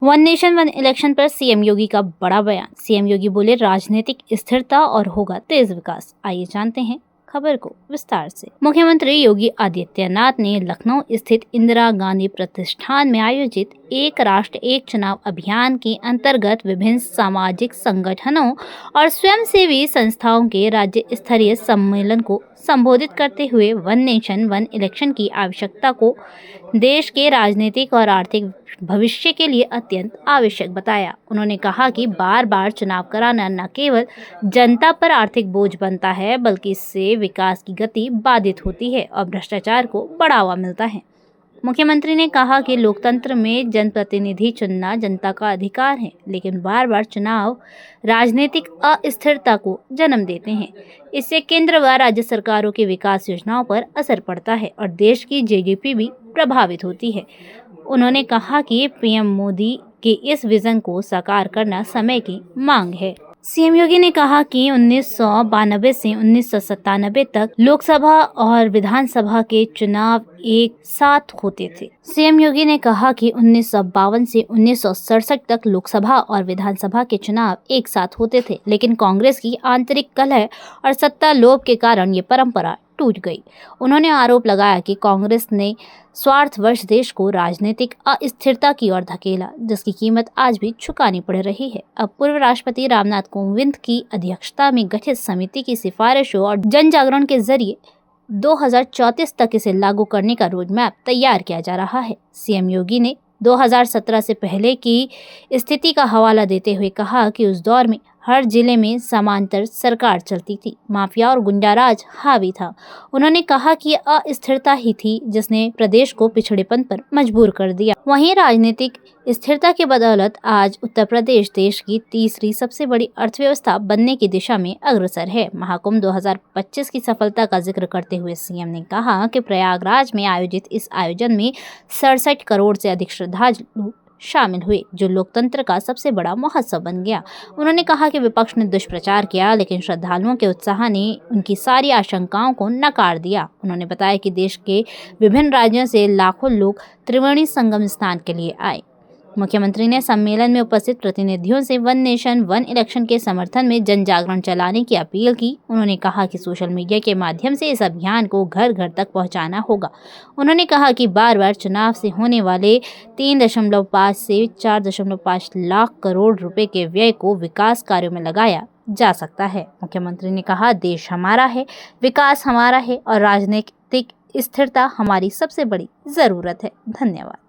One nation one election पर CM योगी का बड़ा बयान। सीएम योगी बोले, राजनीतिक स्थिरता और होगा तेज विकास। आइए जानते हैं खबर को विस्तार से। मुख्यमंत्री योगी आदित्यनाथ ने लखनऊ स्थित इंदिरा गांधी प्रतिष्ठान में आयोजित एक राष्ट्र एक चुनाव अभियान के अंतर्गत विभिन्न सामाजिक संगठनों और स्वयंसेवी संस्थाओं के राज्य स्तरीय सम्मेलन को संबोधित करते हुए वन नेशन वन इलेक्शन की आवश्यकता को देश के राजनीतिक और आर्थिक भविष्य के लिए अत्यंत आवश्यक बताया। उन्होंने कहा कि बार बार चुनाव कराना न केवल जनता पर आर्थिक बोझ बनता है, बल्कि इससे विकास की गति बाधित होती है और भ्रष्टाचार को बढ़ावा मिलता है। मुख्यमंत्री ने कहा कि लोकतंत्र में जनप्रतिनिधि चुनना जनता का अधिकार है, लेकिन बार बार चुनाव राजनीतिक अस्थिरता को जन्म देते हैं। इससे केंद्र व राज्य सरकारों की विकास योजनाओं पर असर पड़ता है और देश की जीडीपी भी प्रभावित होती है। उन्होंने कहा कि पीएम मोदी के इस विजन को साकार करना समय की मांग है। सीएम योगी ने कहा कि 1992 से 1997 तक लोकसभा और विधानसभा के चुनाव एक साथ होते थे। सीएम योगी ने कहा कि 1952 से 1967 तक लोकसभा और विधानसभा के चुनाव एक साथ होते थे, लेकिन कांग्रेस की आंतरिक कलह और सत्ता लोभ के कारण ये परंपरा टूट गई। उन्होंने आरोप लगाया कि कांग्रेस ने स्वार्थवश देश को राजनीतिक अस्थिरता की ओर धकेला, जिसकी कीमत आज भी चुकानी पड़ रही है। अब पूर्व राष्ट्रपति रामनाथ कोविंद की अध्यक्षता में गठित समिति की सिफारिशों और जन जागरण के जरिए 2034 तक इसे लागू करने का रोड मैप तैयार किया जा रहा है। सीएम योगी ने 2017 से पहले की स्थिति का हवाला देते हुए कहा कि उस दौर में हर जिले में समांतर सरकार चलती थी, माफिया और गुंडाराज हावी था। उन्होंने कहा कि अस्थिरता ही थी जिसने प्रदेश को पिछड़ेपन पर मजबूर कर दिया। वहीं राजनीतिक स्थिरता के बदौलत आज उत्तर प्रदेश देश की तीसरी सबसे बड़ी अर्थव्यवस्था बनने की दिशा में अग्रसर है। महाकुंभ 2025 की सफलता का जिक्र करते हुए सीएम ने कहा कि प्रयागराज में आयोजित इस आयोजन में 67 करोड़ से अधिक श्रद्धालु शामिल हुए, जो लोकतंत्र का सबसे बड़ा महोत्सव बन गया। उन्होंने कहा कि विपक्ष ने दुष्प्रचार किया, लेकिन श्रद्धालुओं के उत्साह ने उनकी सारी आशंकाओं को नकार दिया। उन्होंने बताया कि देश के विभिन्न राज्यों से लाखों लोग त्रिवेणी संगम स्नान के लिए आए। मुख्यमंत्री ने सम्मेलन में उपस्थित प्रतिनिधियों से वन नेशन वन इलेक्शन के समर्थन में जन जागरण चलाने की अपील की। उन्होंने कहा कि सोशल मीडिया के माध्यम से इस अभियान को घर घर तक पहुंचाना होगा। उन्होंने कहा कि बार बार चुनाव से होने वाले 3.5 से 4.5 लाख करोड़ रुपए के व्यय को विकास कार्यों में लगाया जा सकता है। मुख्यमंत्री ने कहा, देश हमारा है, विकास हमारा है और राजनीतिक स्थिरता हमारी सबसे बड़ी जरूरत है। धन्यवाद।